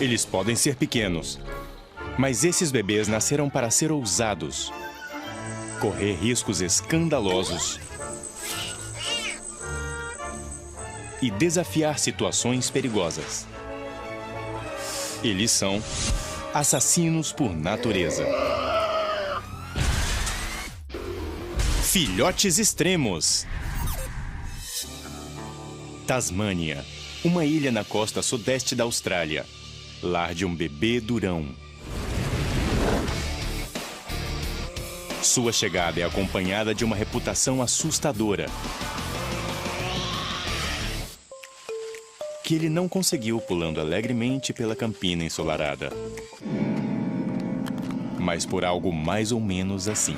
Eles podem ser pequenos, mas esses bebês nasceram para ser ousados, correr riscos escandalosos e desafiar situações perigosas. Eles são assassinos por natureza. Filhotes extremos. Tasmânia, uma ilha na costa sudeste da Austrália. Lar de um bebê durão. Sua chegada é acompanhada de uma reputação assustadora, que ele não conseguiu pulando alegremente pela campina ensolarada, mas por algo mais ou menos assim.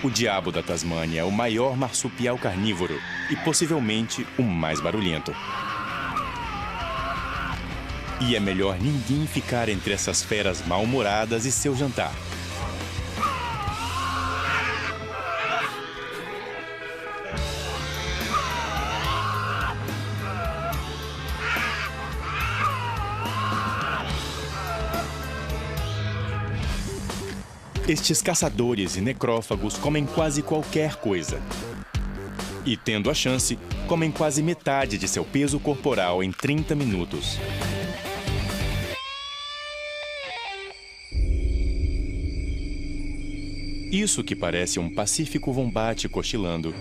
O diabo da Tasmânia é o maior marsupial carnívoro e possivelmente o mais barulhento. E é melhor ninguém ficar entre essas feras mal-humoradas e seu jantar. Estes caçadores e necrófagos comem quase qualquer coisa. E, tendo a chance, comem quase metade de seu peso corporal em 30 minutos. Isso que parece um pacífico vombate cochilando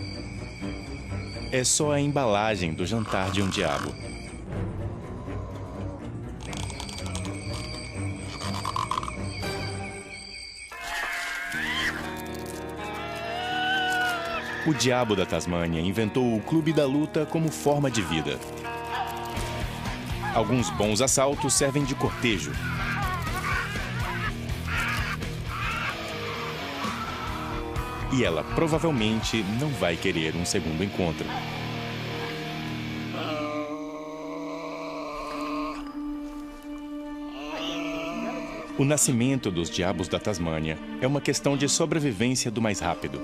é só a embalagem do jantar de um diabo. O diabo da Tasmânia inventou o Clube da Luta como forma de vida. Alguns bons assaltos servem de cortejo. E ela provavelmente não vai querer um segundo encontro. O nascimento dos diabos da Tasmânia é uma questão de sobrevivência do mais rápido.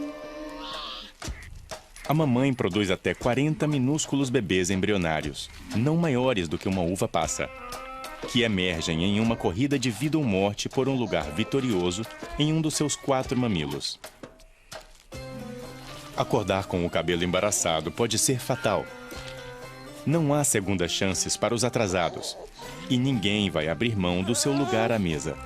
A mamãe produz até 40 minúsculos bebês embrionários, não maiores do que uma uva passa, que emergem em uma corrida de vida ou morte por um lugar vitorioso em um dos seus 4 mamilos. Acordar com o cabelo embaraçado pode ser fatal. Não há segundas chances para os atrasados, e ninguém vai abrir mão do seu lugar à mesa.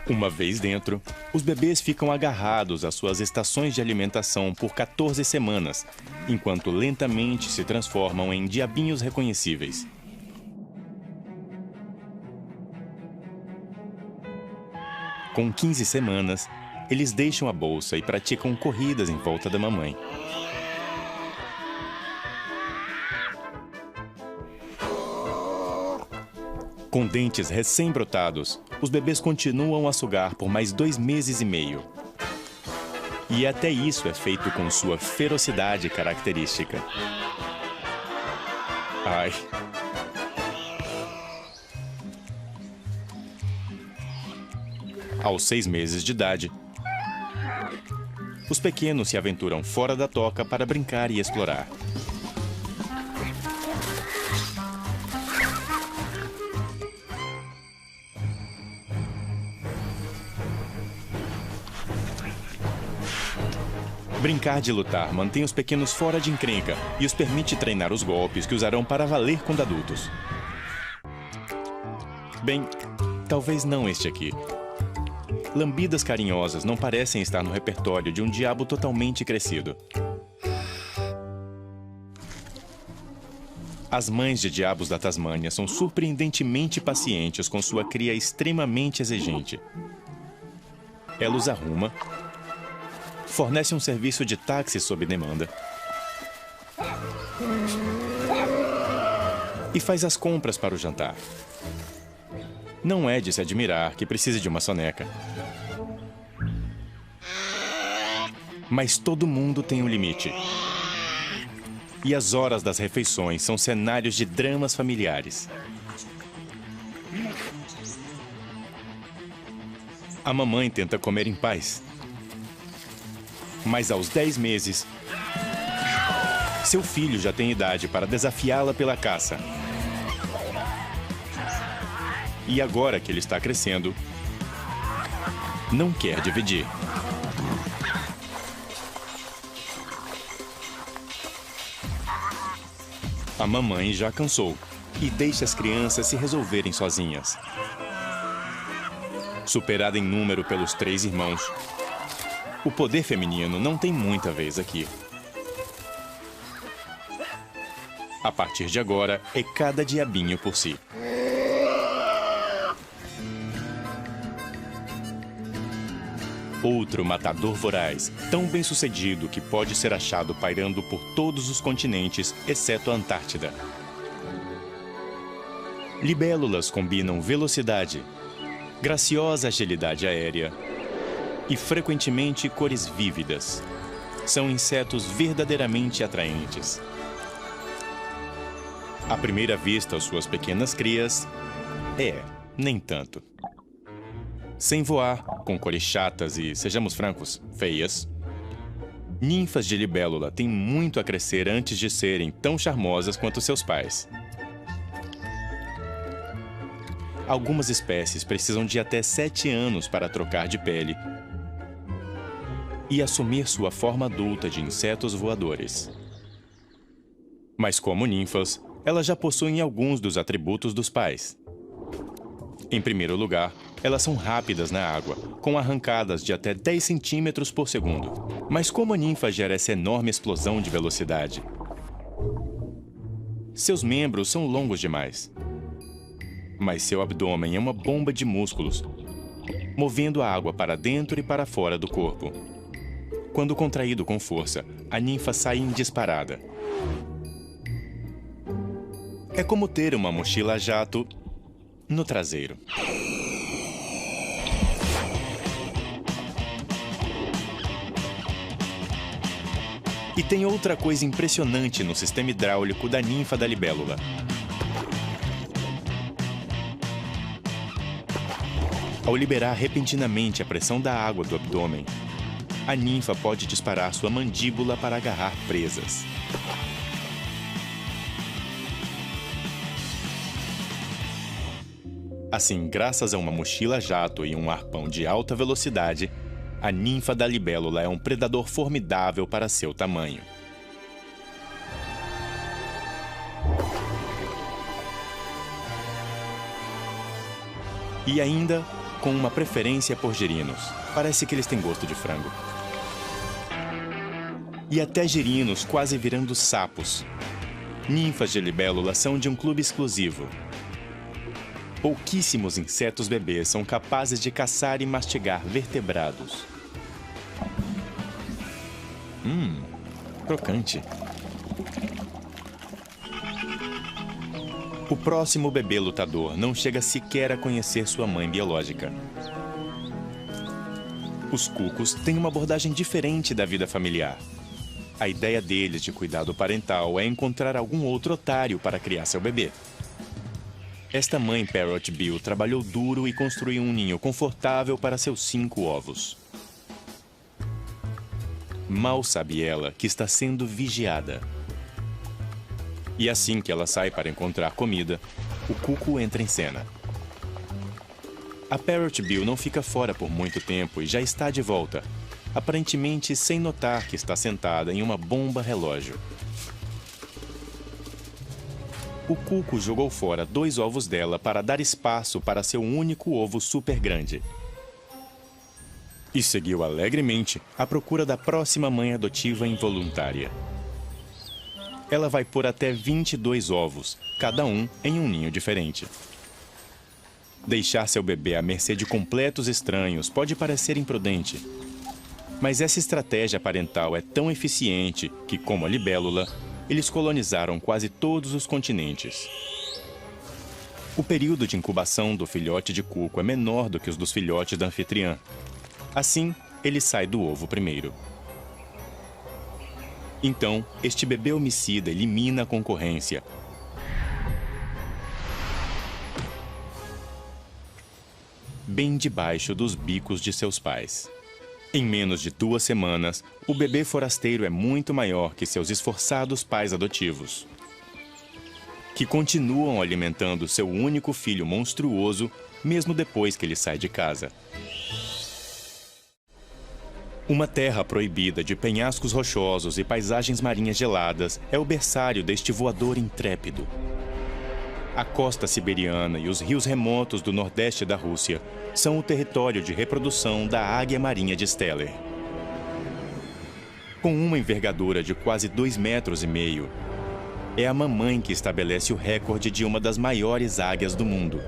Uma vez dentro, os bebês ficam agarrados às suas estações de alimentação por 14 semanas, enquanto lentamente se transformam em diabinhos reconhecíveis. Com 15 semanas, eles deixam a bolsa e praticam corridas em volta da mamãe. Com dentes recém-brotados, os bebês continuam a sugar por mais 2 meses e meio. E até isso é feito com sua ferocidade característica. Ai. Aos 6 meses de idade, os pequenos se aventuram fora da toca para brincar e explorar. Brincar de lutar mantém os pequenos fora de encrenca e os permite treinar os golpes que usarão para valer quando adultos. Bem, talvez não este aqui. Lambidas carinhosas não parecem estar no repertório de um diabo totalmente crescido. As mães de diabos da Tasmânia são surpreendentemente pacientes com sua cria extremamente exigente. Ela os arruma, fornece um serviço de táxi sob demanda e faz as compras para o jantar. Não é de se admirar que precise de uma soneca. Mas todo mundo tem um limite. E as horas das refeições são cenários de dramas familiares. A mamãe tenta comer em paz. Mas aos 10 meses, Seu filho já tem idade para desafiá-la pela caça. E agora que ele está crescendo, não quer dividir. A mamãe já cansou e deixa as crianças se resolverem sozinhas. Superada em número pelos 3 irmãos, o poder feminino não tem muita vez aqui. A partir de agora, é cada diabinho por si. Outro matador voraz, tão bem-sucedido que pode ser achado pairando por todos os continentes, exceto a Antártida. Libélulas combinam velocidade, graciosa agilidade aérea e, frequentemente, cores vívidas. São insetos verdadeiramente atraentes. À primeira vista, suas pequenas crias, nem tanto. Sem voar, com cores chatas e, sejamos francos, feias, ninfas de libélula têm muito a crescer antes de serem tão charmosas quanto seus pais. Algumas espécies precisam de até 7 anos para trocar de pele e assumir sua forma adulta de insetos voadores. Mas como ninfas, elas já possuem alguns dos atributos dos pais. Em primeiro lugar, elas são rápidas na água, com arrancadas de até 10 centímetros por segundo. Mas como a ninfa gera essa enorme explosão de velocidade? Seus membros são longos demais. Mas seu abdômen é uma bomba de músculos, movendo a água para dentro e para fora do corpo. Quando contraído com força, a ninfa sai em disparada. É como ter uma mochila a jato no traseiro. E tem outra coisa impressionante no sistema hidráulico da ninfa da libélula. Ao liberar repentinamente a pressão da água do abdômen, a ninfa pode disparar sua mandíbula para agarrar presas. Assim, graças a uma mochila a jato e um arpão de alta velocidade, a ninfa da libélula é um predador formidável para seu tamanho. E ainda com uma preferência por girinos. Parece que eles têm gosto de frango. E até girinos quase virando sapos. Ninfas de libélula são de um clube exclusivo. Pouquíssimos insetos bebês são capazes de caçar e mastigar vertebrados. Crocante. O próximo bebê lutador não chega sequer a conhecer sua mãe biológica. Os cucos têm uma abordagem diferente da vida familiar. A ideia deles de cuidado parental é encontrar algum outro otário para criar seu bebê. Esta mãe Parrot Bill trabalhou duro e construiu um ninho confortável para seus 5 ovos. Mal sabe ela que está sendo vigiada. E assim que ela sai para encontrar comida, o cuco entra em cena. A Parrot Bill não fica fora por muito tempo e já está de volta, aparentemente sem notar que está sentada em uma bomba relógio. O cuco jogou fora 2 ovos dela para dar espaço para seu único ovo super grande. E seguiu alegremente à procura da próxima mãe adotiva involuntária. Ela vai pôr até 22 ovos, cada um em um ninho diferente. Deixar seu bebê à mercê de completos estranhos pode parecer imprudente. Mas essa estratégia parental é tão eficiente que, como a libélula, eles colonizaram quase todos os continentes. O período de incubação do filhote de cuco é menor do que os dos filhotes da anfitriã. Assim, ele sai do ovo primeiro. Então, este bebê homicida elimina a concorrência. Bem debaixo dos bicos de seus pais. Em menos de 2 semanas, o bebê forasteiro é muito maior que seus esforçados pais adotivos, que continuam alimentando seu único filho monstruoso, mesmo depois que ele sai de casa. Uma terra proibida de penhascos rochosos e paisagens marinhas geladas é o berçário deste voador intrépido. A costa siberiana e os rios remotos do nordeste da Rússia são o território de reprodução da águia marinha de Steller. Com uma envergadura de quase 2,5 metros, é a mamãe que estabelece o recorde de uma das maiores águias do mundo.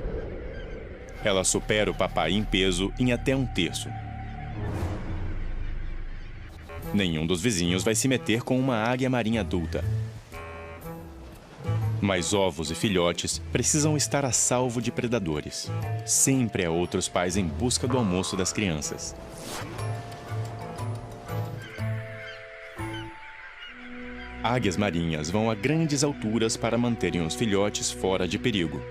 Ela supera o papai em peso em até 1/3. Nenhum dos vizinhos vai se meter com uma águia marinha adulta. Mas ovos e filhotes precisam estar a salvo de predadores. Sempre há outros pais em busca do almoço das crianças. Águias marinhas vão a grandes alturas para manterem os filhotes fora de perigo.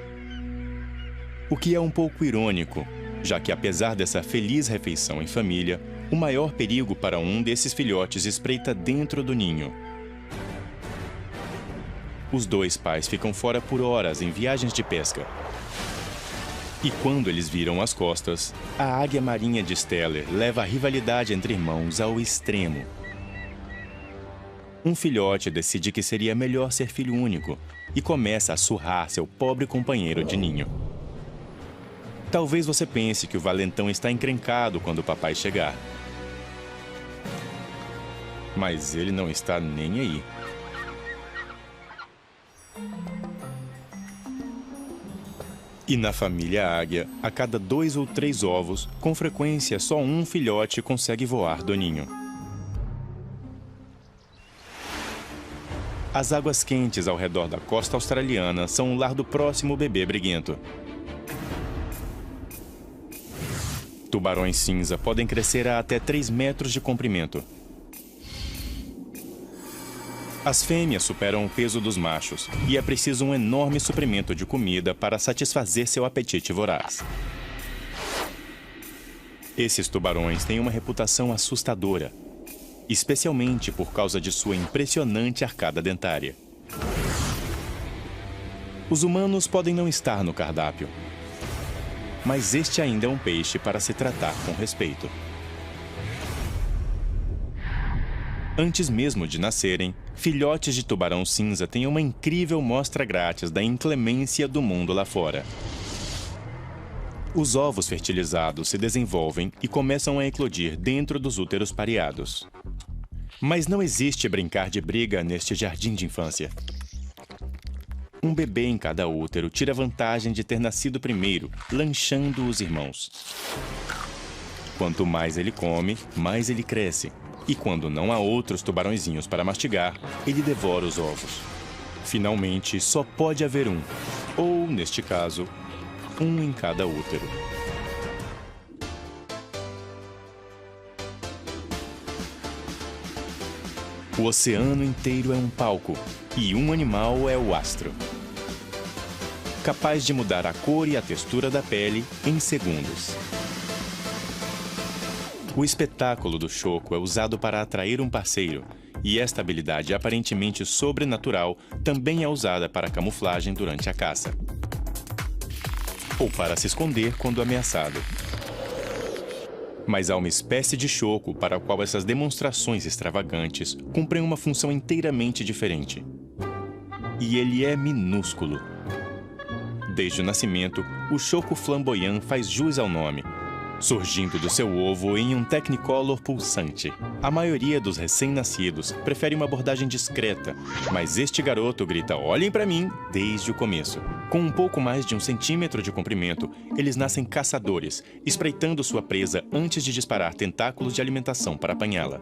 O que é um pouco irônico, já que apesar dessa feliz refeição em família, o maior perigo para um desses filhotes espreita dentro do ninho. Os 2 pais ficam fora por horas em viagens de pesca. E quando eles viram as costas, a águia marinha de Steller leva a rivalidade entre irmãos ao extremo. Um filhote decide que seria melhor ser filho único e começa a surrar seu pobre companheiro de ninho. Talvez você pense que o valentão está encrencado quando o papai chegar. Mas ele não está nem aí. E na família águia, a cada 2 ou 3 ovos, com frequência só um filhote consegue voar do ninho. As águas quentes ao redor da costa australiana são o lar do próximo bebê briguento. Tubarões cinza podem crescer a até 3 metros de comprimento. As fêmeas superam o peso dos machos e é preciso um enorme suprimento de comida para satisfazer seu apetite voraz. Esses tubarões têm uma reputação assustadora, especialmente por causa de sua impressionante arcada dentária. Os humanos podem não estar no cardápio, mas este ainda é um peixe para se tratar com respeito. Antes mesmo de nascerem, filhotes de tubarão cinza têm uma incrível mostra grátis da inclemência do mundo lá fora. Os ovos fertilizados se desenvolvem e começam a eclodir dentro dos úteros pareados. Mas não existe brincar de briga neste jardim de infância. Um bebê em cada útero tira vantagem de ter nascido primeiro, lanchando os irmãos. Quanto mais ele come, mais ele cresce. E quando não há outros tubarõezinhos para mastigar, ele devora os ovos. Finalmente, só pode haver um, ou, neste caso, um em cada útero. O oceano inteiro é um palco, e um animal é o astro. Capaz de mudar a cor e a textura da pele em segundos. O espetáculo do choco é usado para atrair um parceiro, e esta habilidade aparentemente sobrenatural também é usada para camuflagem durante a caça. Ou para se esconder quando ameaçado. Mas há uma espécie de choco para a qual essas demonstrações extravagantes cumprem uma função inteiramente diferente. E ele é minúsculo. Desde o nascimento, o choco flamboyant faz jus ao nome, surgindo do seu ovo em um Technicolor pulsante. A maioria dos recém-nascidos prefere uma abordagem discreta, mas este garoto grita "olhem pra mim" desde o começo. Com um pouco mais de 1 centímetro de comprimento, eles nascem caçadores, espreitando sua presa antes de disparar tentáculos de alimentação para apanhá-la.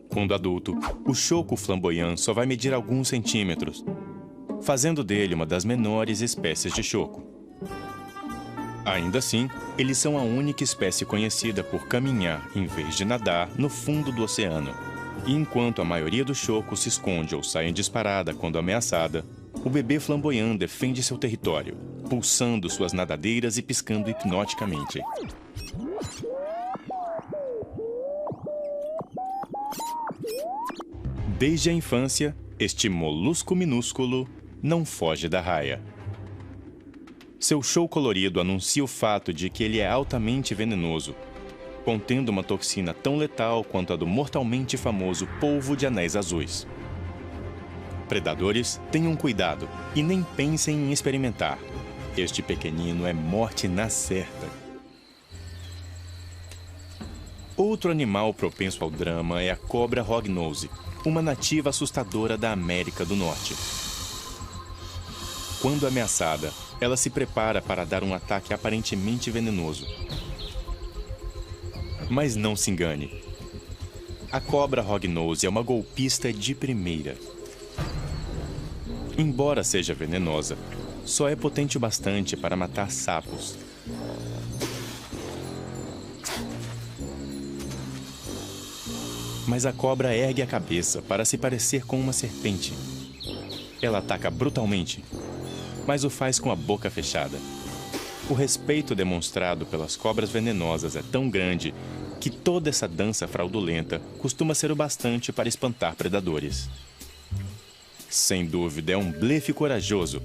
Quando adulto, o choco flamboyant só vai medir alguns centímetros, fazendo dele uma das menores espécies de choco. Ainda assim, eles são a única espécie conhecida por caminhar, em vez de nadar, no fundo do oceano. E enquanto a maioria dos chocos se esconde ou sai em disparada quando ameaçada, o bebê flamboyant defende seu território, pulsando suas nadadeiras e piscando hipnoticamente. Desde a infância, este molusco minúsculo não foge da raia. Seu show colorido anuncia o fato de que ele é altamente venenoso, contendo uma toxina tão letal quanto a do mortalmente famoso polvo de anéis azuis. Predadores, tenham cuidado e nem pensem em experimentar. Este pequenino é morte na certa. Outro animal propenso ao drama é a cobra hognose, uma nativa assustadora da América do Norte. Quando ameaçada, ela se prepara para dar um ataque aparentemente venenoso. Mas não se engane. A cobra hognose é uma golpista de primeira. Embora seja venenosa, só é potente o bastante para matar sapos. Mas a cobra ergue a cabeça para se parecer com uma serpente. Ela ataca brutalmente, mas o faz com a boca fechada. O respeito demonstrado pelas cobras venenosas é tão grande que toda essa dança fraudulenta costuma ser o bastante para espantar predadores. Sem dúvida, é um blefe corajoso,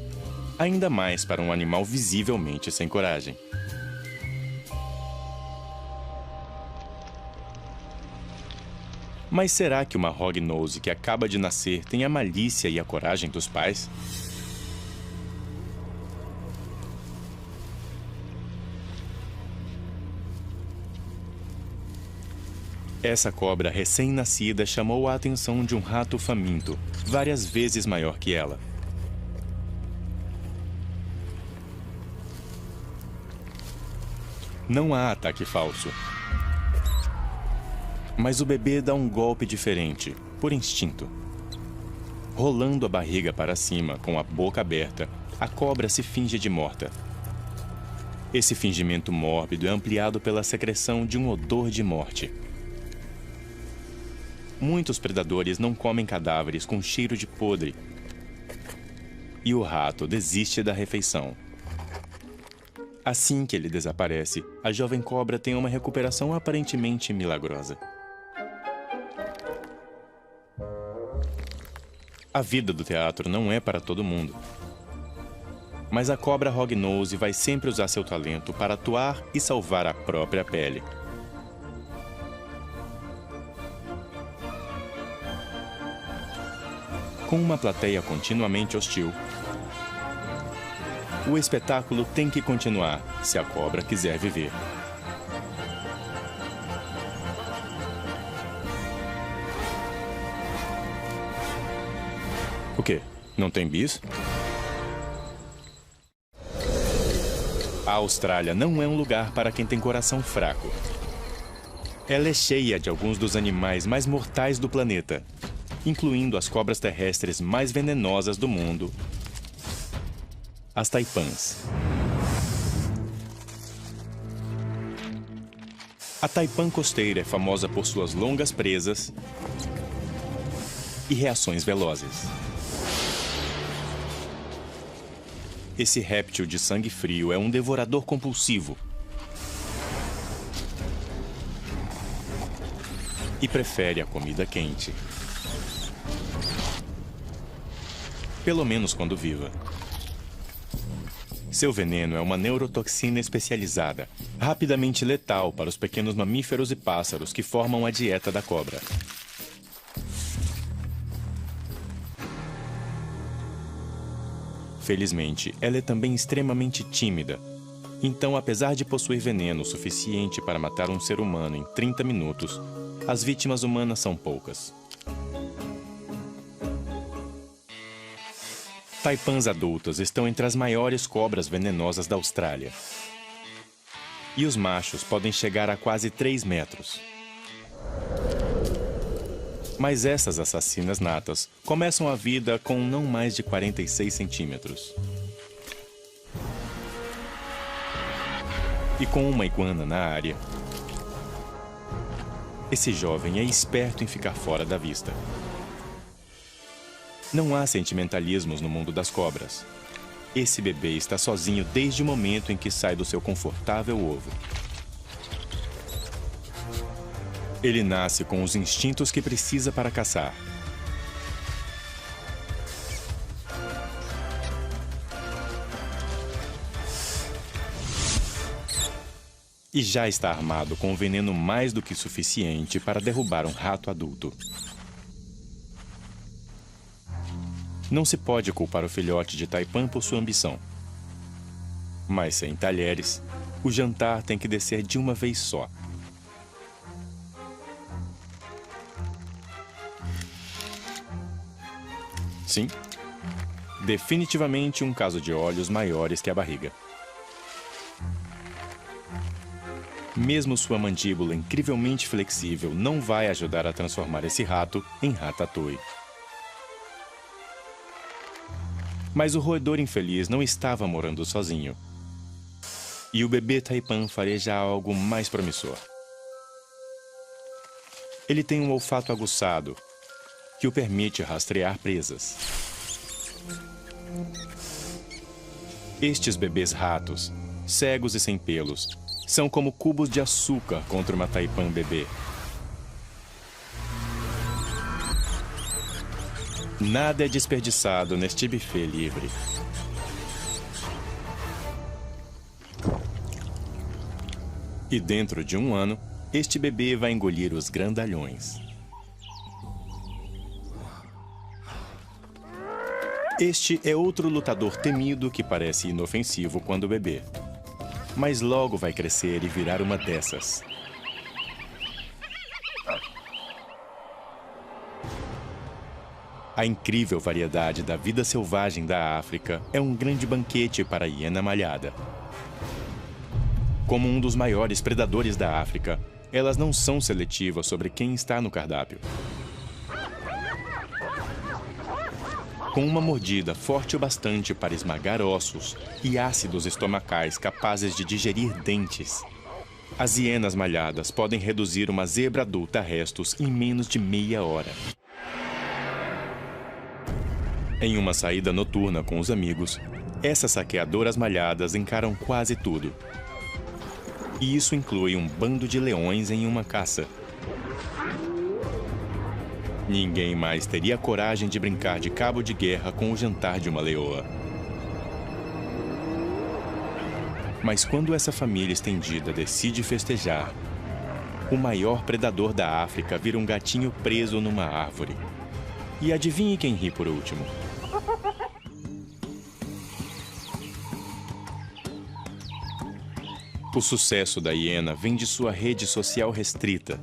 ainda mais para um animal visivelmente sem coragem. Mas será que uma hognose que acaba de nascer tem a malícia e a coragem dos pais? Essa cobra recém-nascida chamou a atenção de um rato faminto, várias vezes maior que ela. Não há ataque falso. Mas o bebê dá um golpe diferente, por instinto. Rolando a barriga para cima, com a boca aberta, a cobra se finge de morta. Esse fingimento mórbido é ampliado pela secreção de um odor de morte. Muitos predadores não comem cadáveres com cheiro de podre. E o rato desiste da refeição. Assim que ele desaparece, a jovem cobra tem uma recuperação aparentemente milagrosa. A vida do teatro não é para todo mundo. Mas a cobra hognose vai sempre usar seu talento para atuar e salvar a própria pele. Com uma plateia continuamente hostil, o espetáculo tem que continuar se a cobra quiser viver. O quê? Não tem bis? A Austrália não é um lugar para quem tem coração fraco. Ela é cheia de alguns dos animais mais mortais do planeta, incluindo as cobras terrestres mais venenosas do mundo, as taipãs. A taipã costeira é famosa por suas longas presas e reações velozes. Esse réptil de sangue frio é um devorador compulsivo e prefere a comida quente. Pelo menos quando viva. Seu veneno é uma neurotoxina especializada, rapidamente letal para os pequenos mamíferos e pássaros que formam a dieta da cobra. Felizmente, ela é também extremamente tímida. Então, apesar de possuir veneno suficiente para matar um ser humano em 30 minutos, as vítimas humanas são poucas. Taipãs adultas estão entre as maiores cobras venenosas da Austrália. E os machos podem chegar a quase 3 metros. Mas essas assassinas natas começam a vida com não mais de 46 centímetros. E com uma iguana na área, esse jovem é esperto em ficar fora da vista. Não há sentimentalismos no mundo das cobras. Esse bebê está sozinho desde o momento em que sai do seu confortável ovo. Ele nasce com os instintos que precisa para caçar. E já está armado com veneno mais do que suficiente para derrubar um rato adulto. Não se pode culpar o filhote de Taipan por sua ambição. Mas sem talheres, o jantar tem que descer de uma vez só. Sim, definitivamente um caso de olhos maiores que a barriga. Mesmo sua mandíbula incrivelmente flexível não vai ajudar a transformar esse rato em ratatouille. Mas o roedor infeliz não estava morando sozinho. E o bebê Taipan fareja algo mais promissor. Ele tem um olfato aguçado que o permite rastrear presas. Estes bebês ratos, cegos e sem pelos, são como cubos de açúcar contra uma Taipan bebê. Nada é desperdiçado neste buffet livre. E dentro de um ano, este bebê vai engolir os grandalhões. Este é outro lutador temido que parece inofensivo quando bebê. Mas logo vai crescer e virar uma dessas. A incrível variedade da vida selvagem da África é um grande banquete para a hiena malhada. Como um dos maiores predadores da África, elas não são seletivas sobre quem está no cardápio. Com uma mordida forte o bastante para esmagar ossos e ácidos estomacais capazes de digerir dentes, as hienas malhadas podem reduzir uma zebra adulta a restos em menos de meia hora. Em uma saída noturna com os amigos, essas saqueadoras malhadas encaram quase tudo. E isso inclui um bando de leões em uma caça. Ninguém mais teria coragem de brincar de cabo de guerra com o jantar de uma leoa. Mas quando essa família estendida decide festejar, o maior predador da África vira um gatinho preso numa árvore. E adivinhe quem ri por último? O sucesso da hiena vem de sua rede social restrita.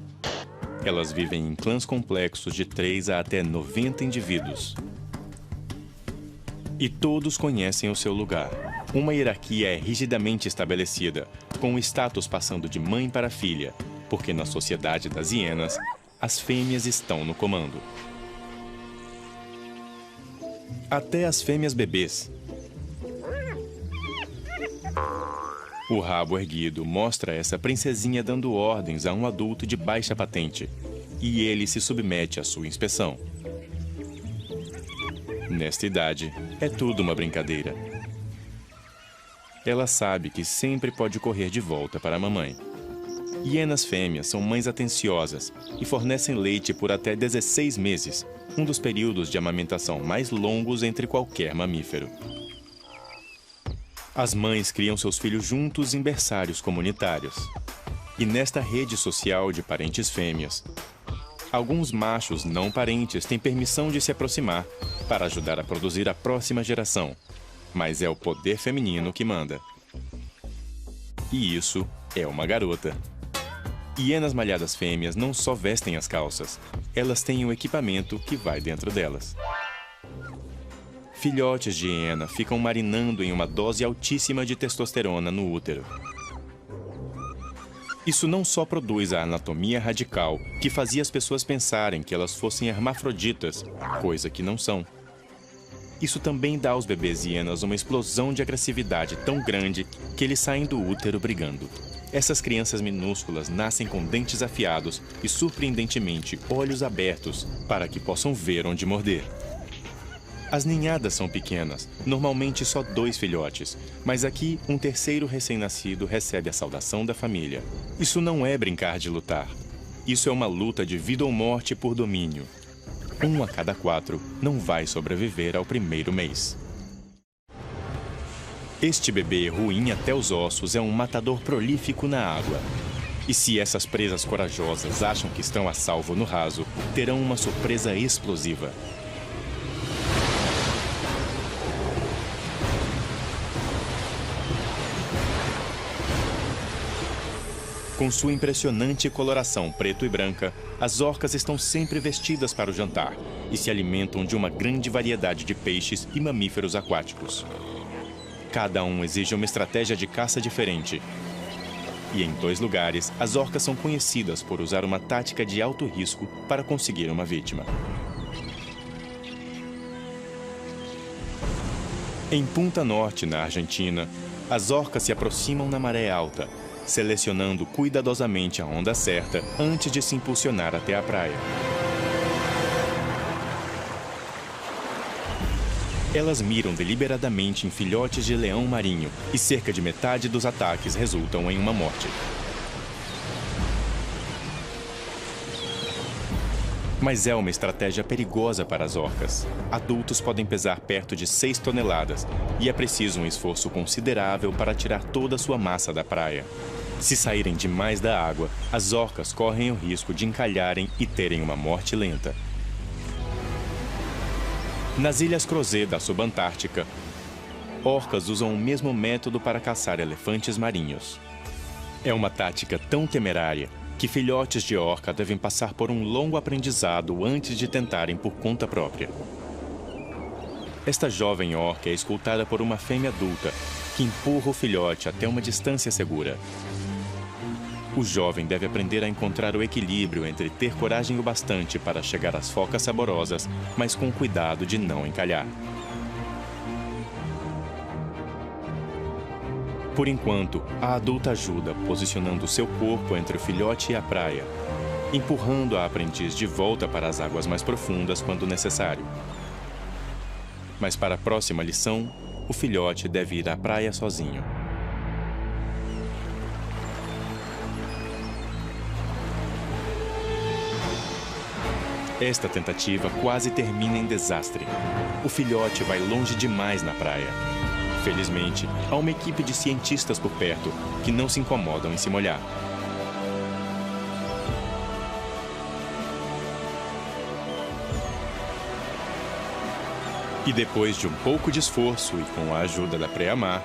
Elas vivem em clãs complexos de 3 a até 90 indivíduos. E todos conhecem o seu lugar. Uma hierarquia é rigidamente estabelecida, com o status passando de mãe para filha, porque na sociedade das hienas, as fêmeas estão no comando. Até as fêmeas bebês. O rabo erguido mostra essa princesinha dando ordens a um adulto de baixa patente, e ele se submete à sua inspeção. Nesta idade, é tudo uma brincadeira. Ela sabe que sempre pode correr de volta para a mamãe. Hienas fêmeas são mães atenciosas e fornecem leite por até 16 meses, um dos períodos de amamentação mais longos entre qualquer mamífero. As mães criam seus filhos juntos em berçários comunitários. E nesta rede social de parentes fêmeas, alguns machos não parentes têm permissão de se aproximar para ajudar a produzir a próxima geração. Mas é o poder feminino que manda. E isso é uma garota. Hienas malhadas fêmeas não só vestem as calças, elas têm o equipamento que vai dentro delas. Filhotes de hiena ficam marinando em uma dose altíssima de testosterona no útero. Isso não só produz a anatomia radical que fazia as pessoas pensarem que elas fossem hermafroditas, coisa que não são. Isso também dá aos bebês hienas uma explosão de agressividade tão grande que eles saem do útero brigando. Essas crianças minúsculas nascem com dentes afiados e, surpreendentemente, olhos abertos para que possam ver onde morder. As ninhadas são pequenas, normalmente só 2 filhotes, mas aqui um terceiro recém-nascido recebe a saudação da família. Isso não é brincar de lutar. Isso é uma luta de vida ou morte por domínio. 1 a cada 4 não vai sobreviver ao primeiro mês. Este bebê ruim até os ossos é um matador prolífico na água. E se essas presas corajosas acham que estão a salvo no raso, terão uma surpresa explosiva. Com sua impressionante coloração preto e branca, as orcas estão sempre vestidas para o jantar e se alimentam de uma grande variedade de peixes e mamíferos aquáticos. Cada um exige uma estratégia de caça diferente. E em 2 lugares, as orcas são conhecidas por usar uma tática de alto risco para conseguir uma vítima. Em Punta Norte, na Argentina, as orcas se aproximam na maré alta, selecionando cuidadosamente a onda certa antes de se impulsionar até a praia. Elas miram deliberadamente em filhotes de leão marinho e cerca de metade dos ataques resultam em uma morte. Mas é uma estratégia perigosa para as orcas. Adultos podem pesar perto de 6 toneladas e é preciso um esforço considerável para tirar toda a sua massa da praia. Se saírem demais da água, as orcas correm o risco de encalharem e terem uma morte lenta. Nas Ilhas Crozet da Subantártica, orcas usam o mesmo método para caçar elefantes marinhos. É uma tática tão temerária que filhotes de orca devem passar por um longo aprendizado antes de tentarem por conta própria. Esta jovem orca é escoltada por uma fêmea adulta, que empurra o filhote até uma distância segura. O jovem deve aprender a encontrar o equilíbrio entre ter coragem o bastante para chegar às focas saborosas, mas com cuidado de não encalhar. Por enquanto, a adulta ajuda, posicionando seu corpo entre o filhote e a praia, empurrando a aprendiz de volta para as águas mais profundas quando necessário. Mas para a próxima lição, o filhote deve ir à praia sozinho. Esta tentativa quase termina em desastre. O filhote vai longe demais na praia. Felizmente, há uma equipe de cientistas por perto que não se incomodam em se molhar. E depois de um pouco de esforço e com a ajuda da pré-amar,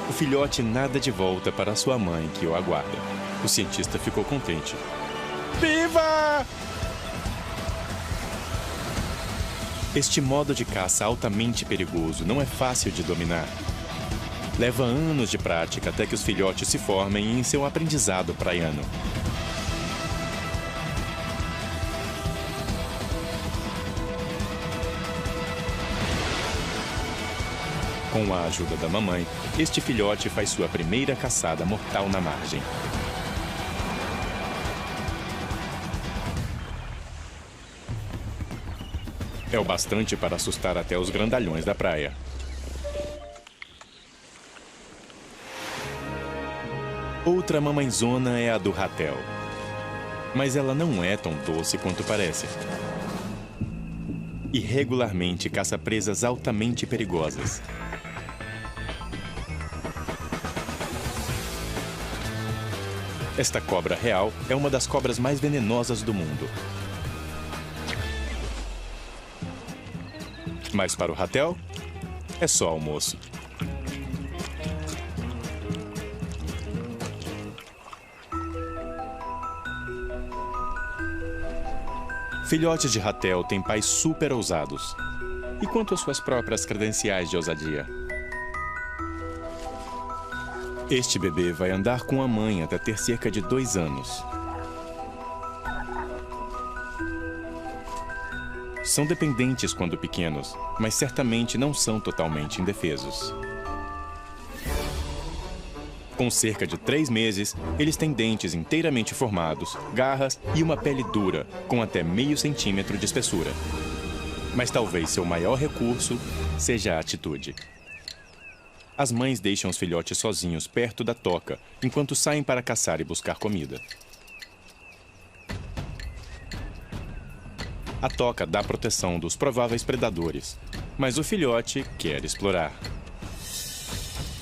o filhote nada de volta para sua mãe que o aguarda. O cientista ficou contente. Viva! Este modo de caça altamente perigoso não é fácil de dominar. Leva anos de prática até que os filhotes se formem em seu aprendizado praiano. Com a ajuda da mamãe, este filhote faz sua primeira caçada mortal na margem. É o bastante para assustar até os grandalhões da praia. Outra mamãezona é a do ratel. Mas ela não é tão doce quanto parece. E regularmente caça presas altamente perigosas. Esta cobra real é uma das cobras mais venenosas do mundo. Mas para o ratel, é só almoço. Filhotes de ratel têm pais super ousados. E quanto às suas próprias credenciais de ousadia? Este bebê vai andar com a mãe até ter cerca de 2 anos. São dependentes quando pequenos, mas certamente não são totalmente indefesos. Com cerca de 3 meses, eles têm dentes inteiramente formados, garras e uma pele dura, com até meio centímetro de espessura. Mas talvez seu maior recurso seja a atitude. As mães deixam os filhotes sozinhos perto da toca, enquanto saem para caçar e buscar comida. A toca dá proteção dos prováveis predadores, mas o filhote quer explorar.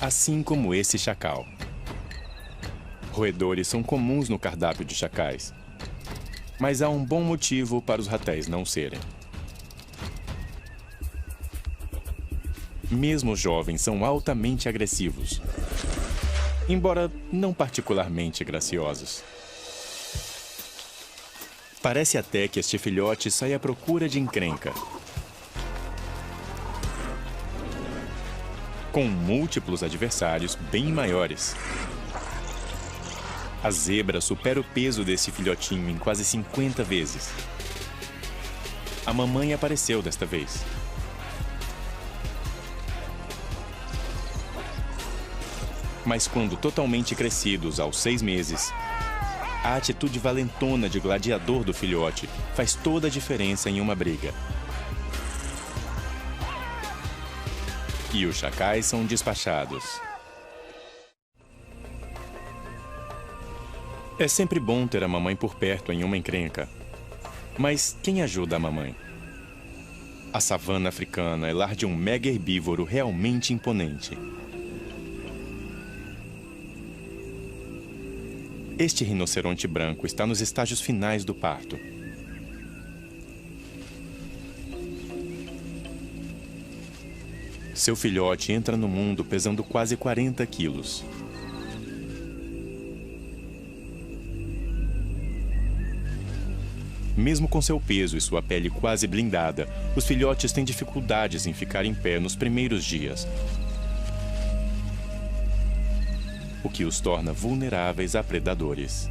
Assim como esse chacal. Roedores são comuns no cardápio de chacais, mas há um bom motivo para os ratéis não serem. Mesmo os jovens são altamente agressivos, embora não particularmente graciosos. Parece até que este filhote sai à procura de encrenca. Com múltiplos adversários bem maiores. A zebra supera o peso desse filhotinho em quase 50 vezes. A mamãe apareceu desta vez. Mas quando totalmente crescidos, aos 6 meses, a atitude valentona de gladiador do filhote faz toda a diferença em uma briga. E os chacais são despachados. É sempre bom ter a mamãe por perto em uma encrenca. Mas quem ajuda a mamãe? A savana africana é lar de um mega herbívoro realmente imponente. Este rinoceronte branco está nos estágios finais do parto. Seu filhote entra no mundo pesando quase 40 quilos. Mesmo com seu peso e sua pele quase blindada, os filhotes têm dificuldades em ficar em pé nos primeiros dias, o que os torna vulneráveis a predadores.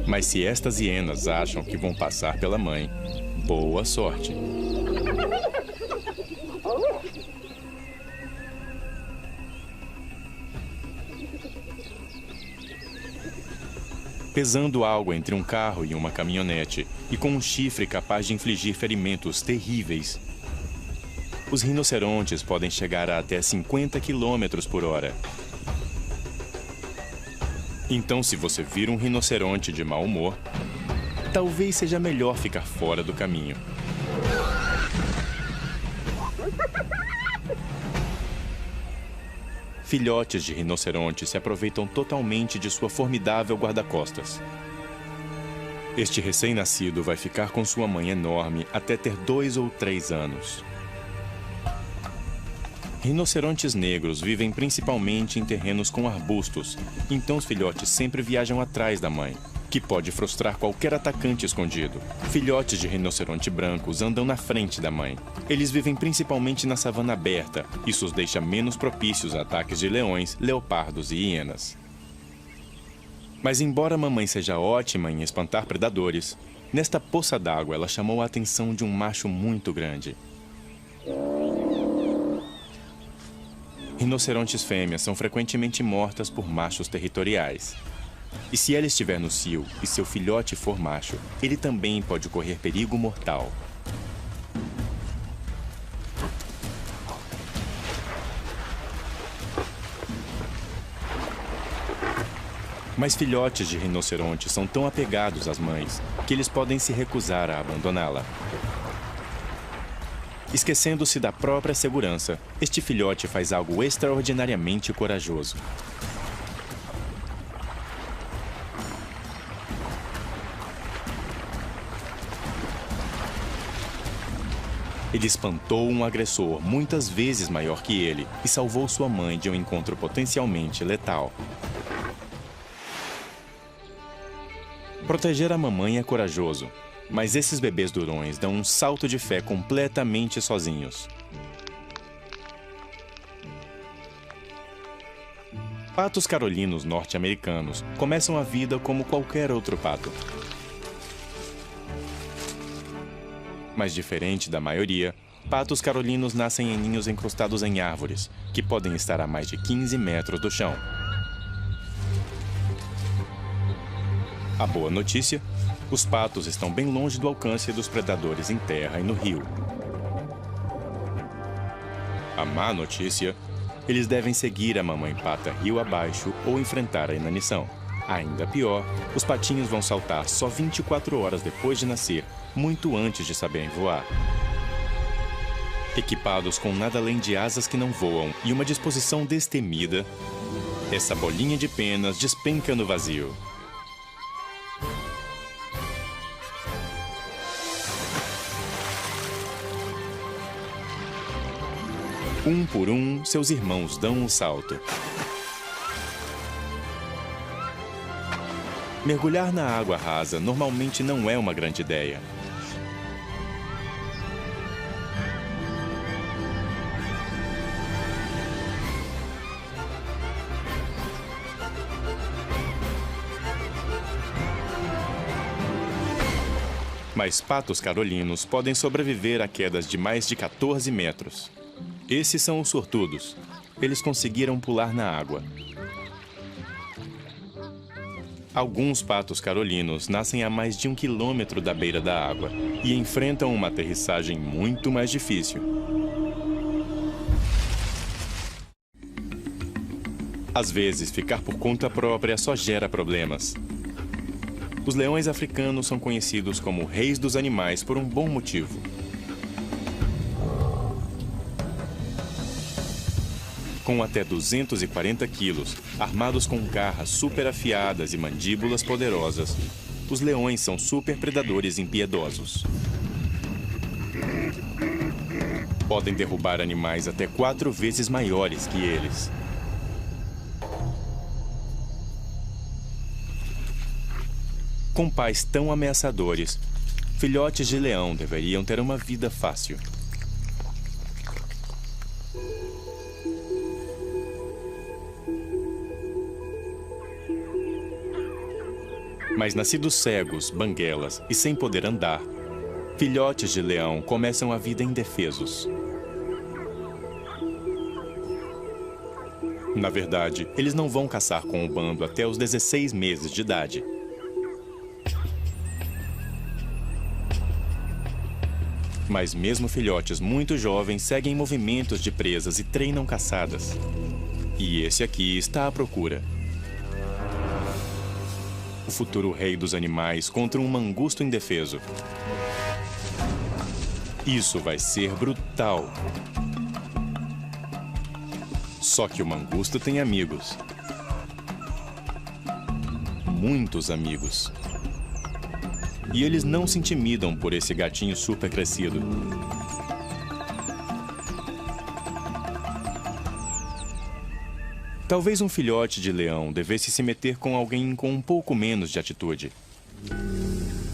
Mas se estas hienas acham que vão passar pela mãe, boa sorte. Pesando algo entre um carro e uma caminhonete, e com um chifre capaz de infligir ferimentos terríveis, os rinocerontes podem chegar a até 50 km/h. Então, se você vir um rinoceronte de mau humor, talvez seja melhor ficar fora do caminho. Filhotes de rinoceronte se aproveitam totalmente de sua formidável guarda-costas. Este recém-nascido vai ficar com sua mãe enorme até ter 2 ou 3 anos. Rinocerontes negros vivem principalmente em terrenos com arbustos, então os filhotes sempre viajam atrás da mãe, que pode frustrar qualquer atacante escondido. Filhotes de rinoceronte brancos andam na frente da mãe. Eles vivem principalmente na savana aberta, isso os deixa menos propícios a ataques de leões, leopardos e hienas. Mas embora a mamãe seja ótima em espantar predadores, nesta poça d'água ela chamou a atenção de um macho muito grande. Rinocerontes fêmeas são frequentemente mortas por machos territoriais. E se ela estiver no cio e seu filhote for macho, ele também pode correr perigo mortal. Mas filhotes de rinoceronte são tão apegados às mães que eles podem se recusar a abandoná-la. Esquecendo-se da própria segurança, este filhote faz algo extraordinariamente corajoso. Ele espantou um agressor muitas vezes maior que ele e salvou sua mãe de um encontro potencialmente letal. Proteger a mamãe é corajoso, mas esses bebês durões dão um salto de fé completamente sozinhos. Patos carolinos norte-americanos começam a vida como qualquer outro pato. Mas diferente da maioria, patos carolinos nascem em ninhos encrustados em árvores, que podem estar a mais de 15 metros do chão. A boa notícia: os patos estão bem longe do alcance dos predadores em terra e no rio. A má notícia: Eles devem seguir a mamãe pata rio abaixo ou enfrentar a inanição. Ainda pior, os patinhos vão saltar só 24 horas depois de nascer, muito antes de saberem voar. Equipados com nada além de asas que não voam e uma disposição destemida, essa bolinha de penas despenca no vazio. Um por um, seus irmãos dão um salto. Mergulhar na água rasa normalmente não é uma grande ideia. Mas patos carolinos podem sobreviver a quedas de mais de 14 metros. Esses são os sortudos. Eles conseguiram pular na água. Alguns patos carolinos nascem a mais de 1 quilômetro da beira da água e enfrentam uma aterrissagem muito mais difícil. Às vezes, ficar por conta própria só gera problemas. Os leões africanos são conhecidos como reis dos animais por um bom motivo. Com até 240 quilos, armados com garras super afiadas e mandíbulas poderosas, os leões são super predadores impiedosos. Podem derrubar animais até 4 vezes maiores que eles. Com pais tão ameaçadores, filhotes de leão deveriam ter uma vida fácil. Mas nascidos cegos, banguelas e sem poder andar, filhotes de leão começam a vida indefesos. Na verdade, eles não vão caçar com o bando até os 16 meses de idade. Mas mesmo filhotes muito jovens seguem movimentos de presas e treinam caçadas. E esse aqui está à procura. O futuro rei dos animais contra um mangusto indefeso. Isso vai ser brutal. Só que o mangusto tem amigos. Muitos amigos. E eles não se intimidam por esse gatinho super crescido. Talvez um filhote de leão devesse se meter com alguém com um pouco menos de atitude.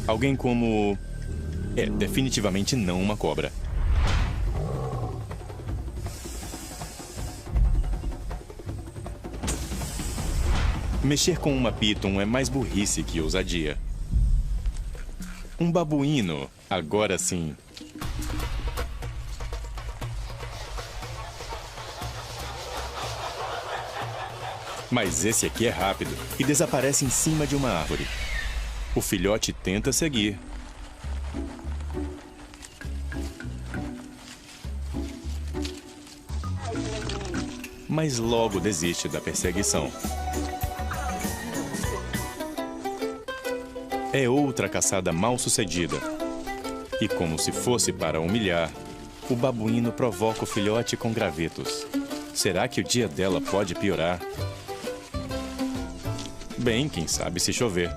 Alguém como... definitivamente não uma cobra. Mexer com uma python é mais burrice que ousadia. Um babuíno, agora sim. Mas esse aqui é rápido e desaparece em cima de uma árvore. O filhote tenta seguir. Mas logo desiste da perseguição. É outra caçada mal sucedida. E como se fosse para humilhar, o babuíno provoca o filhote com gravetos. Será que o dia dela pode piorar? Bem, quem sabe se chover.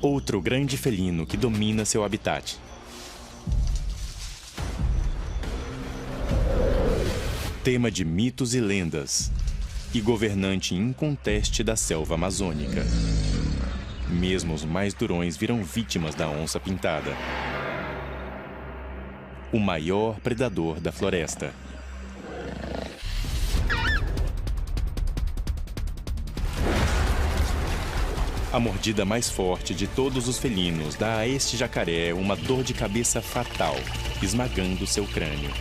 Outro grande felino que domina seu habitat. Tema de mitos e lendas. E governante inconteste da selva amazônica. Mesmo os mais durões viram vítimas da onça pintada. O maior predador da floresta. A mordida mais forte de todos os felinos dá a este jacaré uma dor de cabeça fatal, esmagando seu crânio.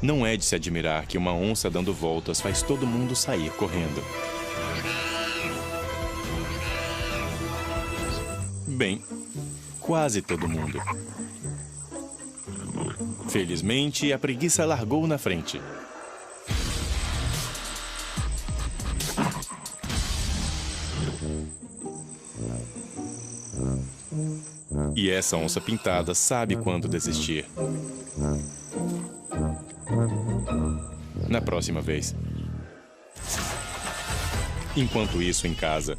Não é de se admirar que uma onça dando voltas faz todo mundo sair correndo. Bem, quase todo mundo. Felizmente, a preguiça largou na frente. E essa onça pintada sabe quando desistir. Na próxima vez. Enquanto isso, em casa,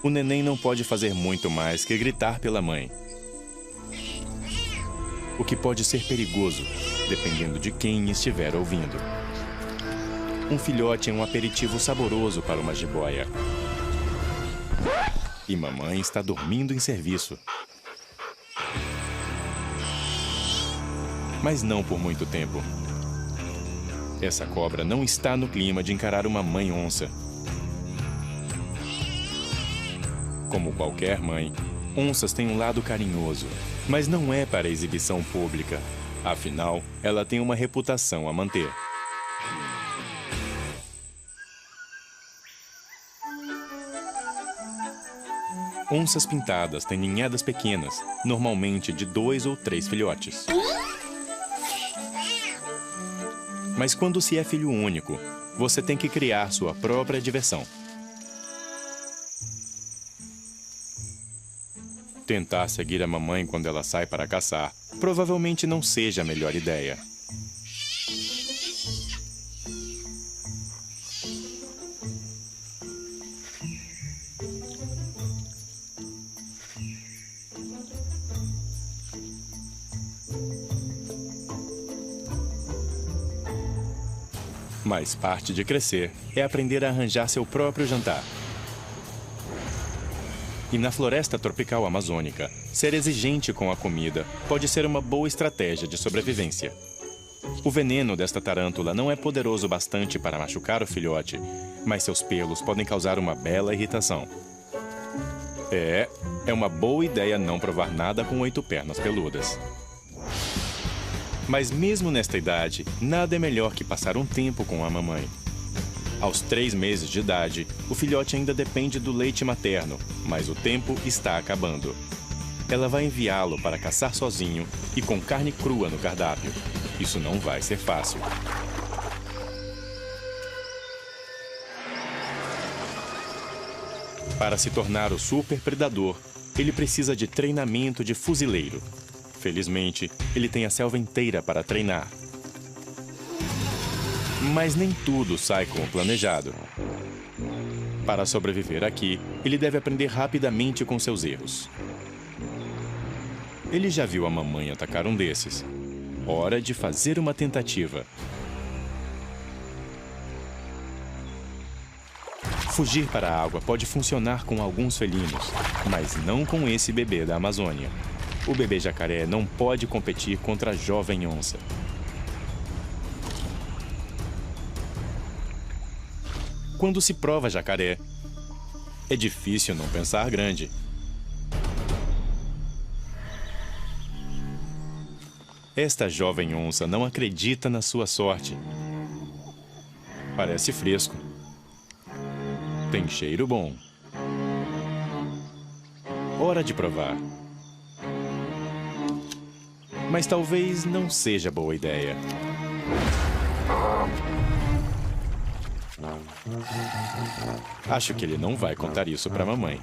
o neném não pode fazer muito mais que gritar pela mãe. O que pode ser perigoso, dependendo de quem estiver ouvindo. Um filhote é um aperitivo saboroso para uma jiboia. E mamãe está dormindo em serviço. Mas não por muito tempo. Essa cobra não está no clima de encarar uma mãe onça. Como qualquer mãe, onças têm um lado carinhoso, mas não é para exibição pública. Afinal, ela tem uma reputação a manter. Onças pintadas têm ninhadas pequenas, normalmente de 2 ou 3 filhotes. Mas quando se é filho único, você tem que criar sua própria diversão. Tentar seguir a mamãe quando ela sai para caçar provavelmente não seja a melhor ideia. Mas parte de crescer é aprender a arranjar seu próprio jantar. E na floresta tropical amazônica, ser exigente com a comida pode ser uma boa estratégia de sobrevivência. O veneno desta tarântula não é poderoso bastante para machucar o filhote, mas seus pelos podem causar uma bela irritação. É uma boa ideia não provar nada com 8 pernas peludas. Mas mesmo nesta idade, nada é melhor que passar um tempo com a mamãe. Aos 3 meses de idade, o filhote ainda depende do leite materno, mas o tempo está acabando. Ela vai enviá-lo para caçar sozinho e com carne crua no cardápio. Isso não vai ser fácil. Para se tornar o super predador, ele precisa de treinamento de fuzileiro. Felizmente, ele tem a selva inteira para treinar. Mas nem tudo sai como planejado. Para sobreviver aqui, ele deve aprender rapidamente com seus erros. Ele já viu a mamãe atacar um desses. Hora de fazer uma tentativa. Fugir para a água pode funcionar com alguns felinos, mas não com esse bebê da Amazônia. O bebê jacaré não pode competir contra a jovem onça. Quando se prova jacaré, é difícil não pensar grande. Esta jovem onça não acredita na sua sorte. Parece fresco. Tem cheiro bom. Hora de provar. Mas talvez não seja boa ideia. Acho que ele não vai contar isso para a mamãe.